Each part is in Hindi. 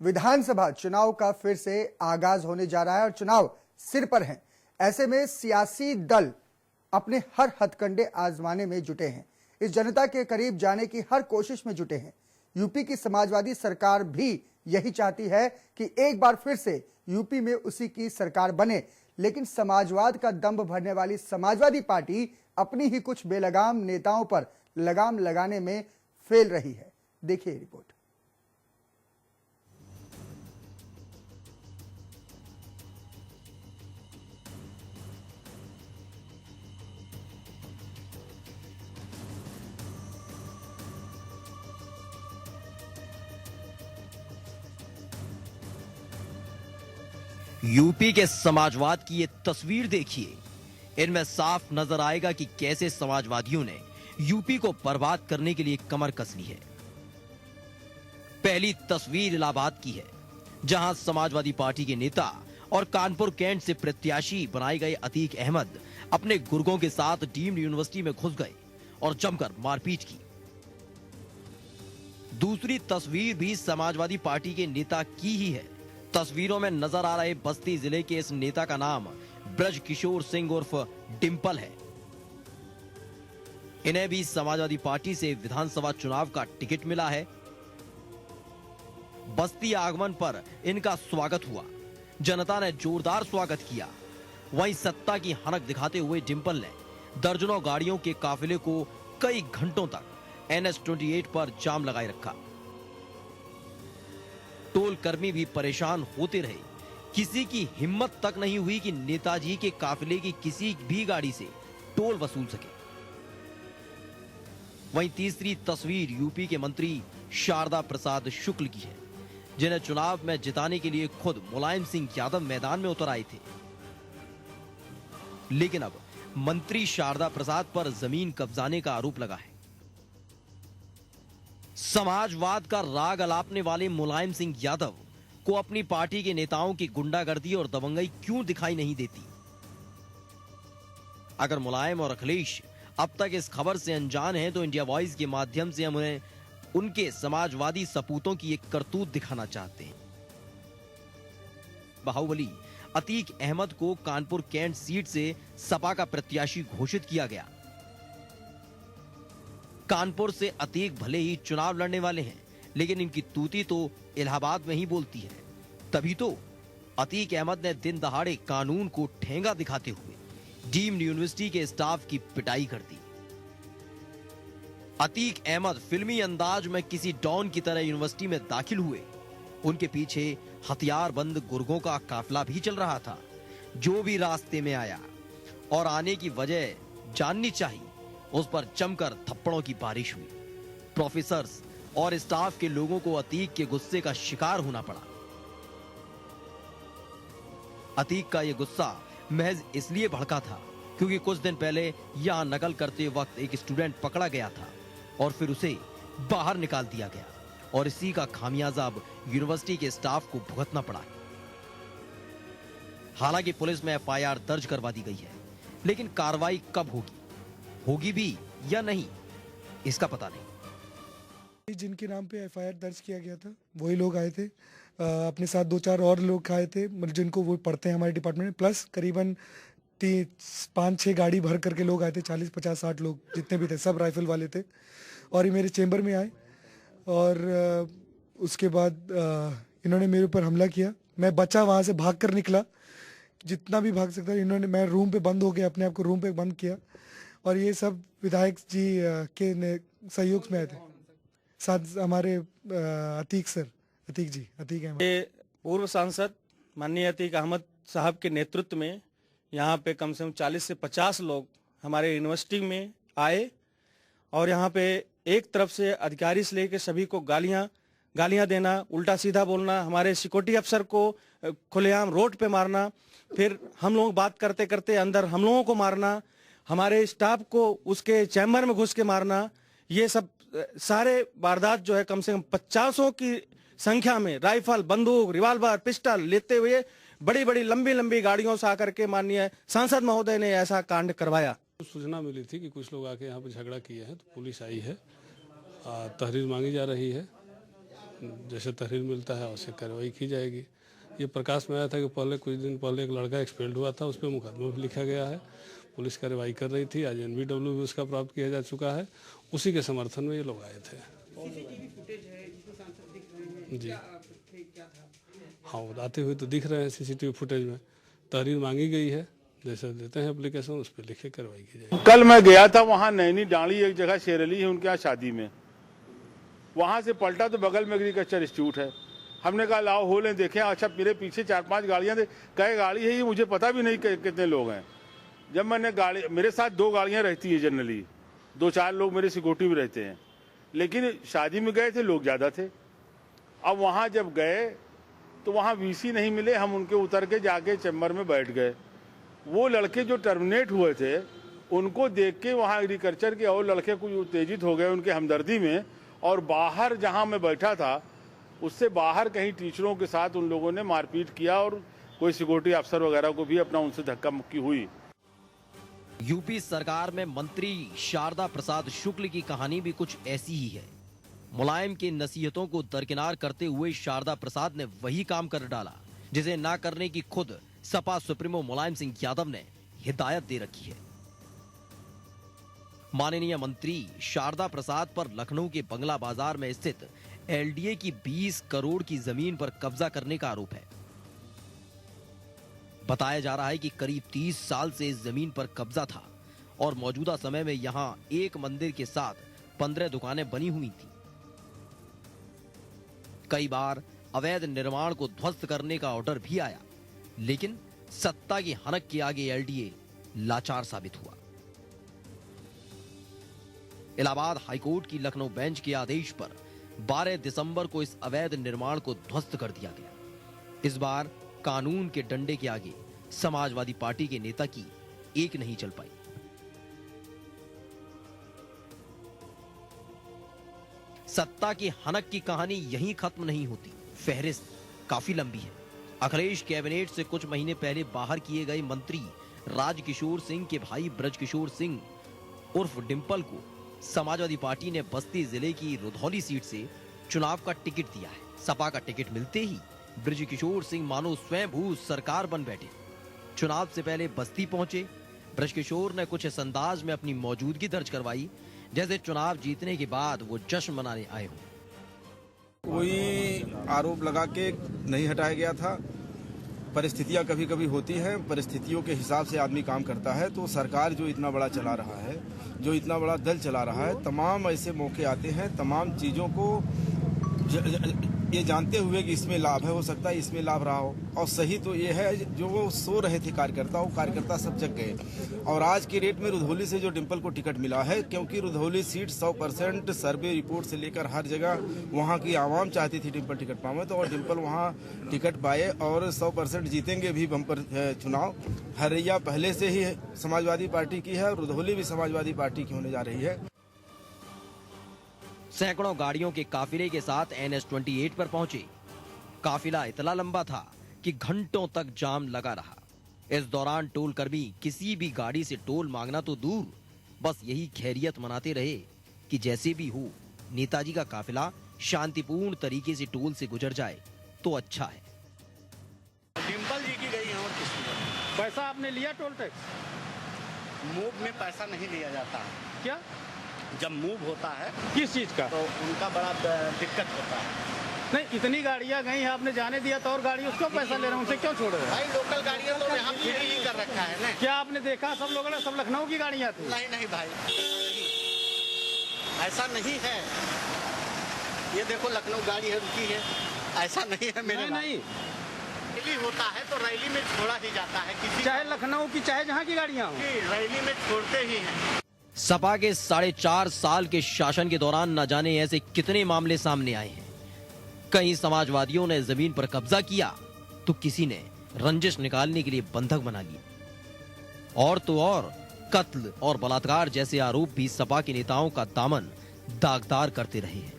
विधानसभा चुनाव का फिर से आगाज होने जा रहा है और चुनाव सिर पर है। ऐसे में सियासी दल अपने हर हथकंडे आजमाने में जुटे हैं, इस जनता के करीब जाने की हर कोशिश में जुटे हैं। यूपी की समाजवादी सरकार भी यही चाहती है कि एक बार फिर से यूपी में उसी की सरकार बने, लेकिन समाजवाद का दंभ भरने वाली समाजवादी पार्टी अपनी ही कुछ बेलगाम नेताओं पर लगाम लगाने में फेल रही है। देखिए रिपोर्ट। यूपी के समाजवाद की ये तस्वीर देखिए। इनमें साफ नजर आएगा कि कैसे समाजवादियों ने यूपी को बर्बाद करने के लिए कमर कस ली है। पहली तस्वीर इलाहाबाद की है, जहां समाजवादी पार्टी के नेता और कानपुर कैंट से प्रत्याशी बनाए गए अतीक अहमद अपने गुर्गों के साथ डीम्ड यूनिवर्सिटी में घुस गए और जमकर मारपीट की। दूसरी तस्वीर भी समाजवादी पार्टी के नेता की ही है। तस्वीरों में नजर आ रहे बस्ती जिले के इस नेता का नाम ब्रज किशोर सिंह उर्फ डिंपल है। इन्हें भी समाजवादी पार्टी से विधानसभा चुनाव का टिकट मिला है। बस्ती आगमन पर इनका स्वागत हुआ, जनता ने जोरदार स्वागत किया। वहीं सत्ता की हनक दिखाते हुए डिंपल ने दर्जनों गाड़ियों के काफिले को कई घंटों तक NH-28 पर जाम लगाए रखा। टोल कर्मी भी परेशान होते रहे। किसी की हिम्मत तक नहीं हुई कि नेताजी के काफिले की किसी भी गाड़ी से टोल वसूल सके। वहीं तीसरी तस्वीर यूपी के मंत्री शारदा प्रसाद शुक्ल की है, जिन्हें चुनाव में जिताने के लिए खुद मुलायम सिंह यादव मैदान में उतर आए थे। लेकिन अब मंत्री शारदा प्रसाद पर जमीन कब्जाने का आरोप लगा है। समाजवाद का राग अलापने वाले मुलायम सिंह यादव को अपनी पार्टी के नेताओं की गुंडागर्दी और दबंगई क्यों दिखाई नहीं देती? अगर मुलायम और अखिलेश अब तक इस खबर से अनजान हैं, तो इंडिया वॉइस के माध्यम से हम उन्हें उनके समाजवादी सपूतों की एक करतूत दिखाना चाहते हैं। बाहुबली अतीक अहमद को कानपुर कैंट सीट से सपा का प्रत्याशी घोषित किया गया। कानपुर से अतीक भले ही चुनाव लड़ने वाले हैं, लेकिन इनकी तूती तो इलाहाबाद में ही बोलती है। तभी तो अतीक अहमद ने दिन दहाड़े कानून को ठेंगा दिखाते हुए डीम्ड यूनिवर्सिटी के स्टाफ की पिटाई कर दी। अतीक अहमद फिल्मी अंदाज में किसी डॉन की तरह यूनिवर्सिटी में दाखिल हुए। उनके पीछे हथियारबंद गुर्गों का काफिला भी चल रहा था, जो भी रास्ते में आया और आने की वजह जाननी चाहिए, उस पर जमकर थप्पड़ों की बारिश हुई। प्रोफेसर्स और स्टाफ के लोगों को अतीक के गुस्से का शिकार होना पड़ा। अतीक का यह गुस्सा महज इसलिए भड़का था क्योंकि कुछ दिन पहले यहां नकल करते वक्त एक स्टूडेंट पकड़ा गया था और फिर उसे बाहर निकाल दिया गया, और इसी का खामियाजा अब यूनिवर्सिटी के स्टाफ को भुगतना पड़ा। हालांकि पुलिस में FIR दर्ज करवा दी गई है, लेकिन कार्रवाई कब होगी भी या नहीं, इसका पता नहीं। जिनके नाम पे FIR दर्ज किया गया था वही लोग आए थे। अपने साथ 2-4 और लोग आए थे, जिनको वो पढ़ते हैं हमारे डिपार्टमेंट में, प्लस करीबन 5-6 गाड़ी भर करके लोग आए थे। 40, 50, 60 लोग जितने भी थे, सब राइफल वाले थे। और ये मेरे चेंबर में आए और उसके बाद इन्होंने मेरे ऊपर हमला किया। मैं बचा, वहाँ से भाग कर निकला जितना भी भाग सकता। इन्होंने, मैं रूम पे बंद हो गया, अपने आप को रूम पे बंद किया, और ये सब विधायक जी के सहयोग में आए थे। साथ हमारे अतीक अहमद, पूर्व सांसद माननीय अतीक अहमद साहब के नेतृत्व में यहाँ पे कम से कम 40 से 50 लोग हमारे यूनिवर्सिटी में आए, और यहाँ पे एक तरफ से अधिकारी से लेकर सभी को गालियां देना, उल्टा सीधा बोलना, हमारे सिक्योरिटी अफसर को खुलेआम रोड पे मारना, फिर हम लोग बात करते करते अंदर हम लोगों को मारना, हमारे स्टाफ को उसके चैम्बर में घुस के मारना। ये सब सारे वारदात जो है कम से कम 50 की संख्या में राइफल, बंदूक, रिवाल्वर, पिस्टल लेते हुए बड़ी बड़ी लंबी गाड़ियों से आकर के माननीय सांसद महोदय ने ऐसा कांड करवाया। सूचना मिली थी कि कुछ लोग आके यहाँ पे झगड़ा किए हैं, तो पुलिस आई है, तहरीर मांगी जा रही है। जैसे तहरीर मिलता है वैसे कार्रवाई की जाएगी। ये प्रकाश में आया था कि पहले कुछ दिन पहले एक लड़का एक्सपेल्ड हुआ था, उस पर मुकदमा भी लिखा गया है। पुलिस कार्रवाई कर रही थी, आज NBW भी उसका प्राप्त किया जा चुका है। उसी के समर्थन में ये लोग आए थे। जी हाँ, आते हुए तो दिख रहे हैं CCTV फुटेज में। तहरीर मांगी गई है, जैसे देते हैं एप्लीकेशन उस पर लिखे कार्रवाई की जाएगी। कल मैं गया था वहाँ नैनी डाली एक जगह शेरली है उनके यहाँ शादी में, वहाँ से पलटा तो बगल में एग्रीकल्चर इंस्टीट्यूट है। हमने कहा लाओ हो लें देखें। अच्छा मेरे पीछे 4-5 गाड़ियाँ थे, कई गाड़ी है ये मुझे पता भी नहीं कितने लोग हैं। जब मैंने गाड़ी, मेरे साथ 2 गाड़ियाँ रहती है जनरली, 2-4 लोग मेरे सिक्योरिटी भी रहते हैं, लेकिन शादी में गए थे लोग ज़्यादा थे। अब वहाँ जब गए तो वहाँ VC नहीं मिले, हम उनके उतर के जाके चैम्बर में बैठ गए। वो लड़के जो टर्मिनेट हुए थे उनको देख के वहाँ एग्रीकल्चर के और लड़के कुछ उत्तेजित हो गए उनके हमदर्दी में, और बाहर जहाँ मैं बैठा था उससे बाहर कहीं टीचरों के साथ उन लोगों ने मारपीट किया और कोई सिक्योरिटी अफसर वगैरह को भी अपना उनसे धक्का मुक्की हुई। यूपी सरकार में मंत्री शारदा प्रसाद शुक्ल की कहानी भी कुछ ऐसी ही है। मुलायम की नसीहतों को दरकिनार करते हुए शारदा प्रसाद ने वही काम कर डाला जिसे ना करने की खुद सपा सुप्रीमो मुलायम सिंह यादव ने हिदायत दे रखी है। माननीय मंत्री शारदा प्रसाद पर लखनऊ के बंगला बाजार में स्थित LDA की 20 करोड़ की जमीन पर कब्जा करने का आरोप है। बताया जा रहा है कि करीब 30 साल से इस जमीन पर कब्जा था और मौजूदा समय में यहां एक मंदिर के साथ 15 दुकानें बनी हुई थी। कई बार अवैध निर्माण को ध्वस्त करने का ऑर्डर भी आया, लेकिन सत्ता की हनक के आगे LDA लाचार साबित हुआ। इलाहाबाद हाईकोर्ट की लखनऊ बेंच के आदेश पर 12 दिसंबर को इस अवैध निर्माण को ध्वस्त कर दिया गया। इस बार कानून के डंडे के आगे समाजवादी पार्टी के नेता की एक नहीं चल पाई। सत्ता की हनक की कहानी यहीं खत्म नहीं होती, फहरिस्त काफी लंबी है। अखिलेश कैबिनेट से कुछ महीने पहले बाहर किए गए मंत्री राजकिशोर सिंह के भाई ब्रजकिशोर सिंह उर्फ डिंपल को समाजवादी पार्टी ने बस्ती जिले की रुधौली सीट से चुनाव का टिकट दिया है। सपा का टिकट मिलते ही ब्रजकिशोर सिंह मानो स्वयंभू सरकार बन बैठे। चुनाव से पहले बस्ती पहुंचे ब्रजकिशोर ने कुछ इस अंदाज में अपनी मौजूदगी दर्ज करवाई जैसे चुनाव जीतने के बाद वो जश्न मनाने आए हों। कोई आरोप लगा के नहीं हटाया गया था। परिस्थितियां कभी कभी होती हैं, परिस्थितियों के हिसाब से आदमी काम करता है। तो सरकार जो इतना बड़ा चला रहा है, जो इतना बड़ा दल चला रहा है, तमाम ऐसे मौके आते हैं, तमाम चीज़ों को ये जानते हुए कि इसमें लाभ है, हो सकता है इसमें लाभ रहा हो। और सही तो ये है जो वो सो रहे थे कार्यकर्ता, वो कार्यकर्ता सब जग गए। और आज के रेट में रुधौली से जो डिंपल को टिकट मिला है, क्योंकि रुधौली सीट 100% सर्वे रिपोर्ट से लेकर हर जगह वहाँ की आवाम चाहती थी डिंपल टिकट पावे, तो और डिंपल वहाँ टिकट पाए और 100% जीतेंगे भी बम्पर चुनाव। हरैया पहले से ही समाजवादी पार्टी की है और रुधौली भी समाजवादी पार्टी की होने जा रही है। सैकड़ों गाड़ियों के काफिले के साथ NH-28 पर पहुंचे। काफिला इतना लंबा था कि घंटों तक जाम लगा रहा। इस दौरान टोल कर्मी किसी भी गाड़ी से टोल मांगना तो दूर, बस यही खैरियत मनाते रहे कि जैसे भी हो नेताजी का काफिला शांतिपूर्ण तरीके से टोल से गुजर जाए तो अच्छा है। डिंपल जी की गई है और किसी का पैसा आपने लिया टोल टैक्स? मूव में पैसा नहीं लिया जाता है। क्या? जब मूव होता है किस चीज का? तो उनका बड़ा दिक्कत होता है। नहीं, इतनी गाड़ियां गई हैं, आपने जाने दिया तो और गाड़ी उसको पैसा ले रहे हैं, उनसे क्यों छोड़ रहे हैं? भाई लोकल गाड़ियां तो यहाँ फ्री ही कर रखा है ना। क्या आपने देखा सब लोगों ने, सब लखनऊ की गाड़ियां थी? नहीं नहीं भाई, ऐसा नहीं है। ये देखो लखनऊ गाड़ी है, रुकी है, ऐसा नहीं है मेरे। नहीं, रैली होता है तो रैली में छोड़ा ही जाता है, किसी चाहे लखनऊ की चाहे जहाँ की गाड़ियां हो, रैली में छोड़ते ही हैं। सपा के 4.5 साल के शासन के दौरान न जाने ऐसे कितने मामले सामने आए हैं। कई समाजवादियों ने जमीन पर कब्जा किया तो किसी ने रंजिश निकालने के लिए बंधक बना लिया। और तो और कत्ल और बलात्कार जैसे आरोप भी सपा के नेताओं का दामन दागदार करते रहे हैं।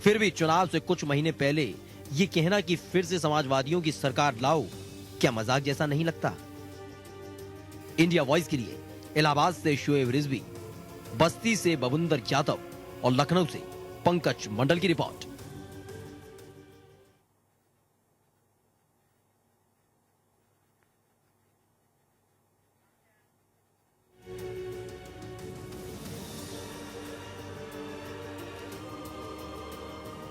फिर भी चुनाव से कुछ महीने पहले ये कहना कि फिर से समाजवादियों की सरकार लाओ, क्या मजाक जैसा नहीं लगता? इंडिया वॉइस के लिए इलाहाबाद से शोएब रिजवी, बस्ती से बबुंदर यादव और लखनऊ से पंकज मंडल की रिपोर्ट।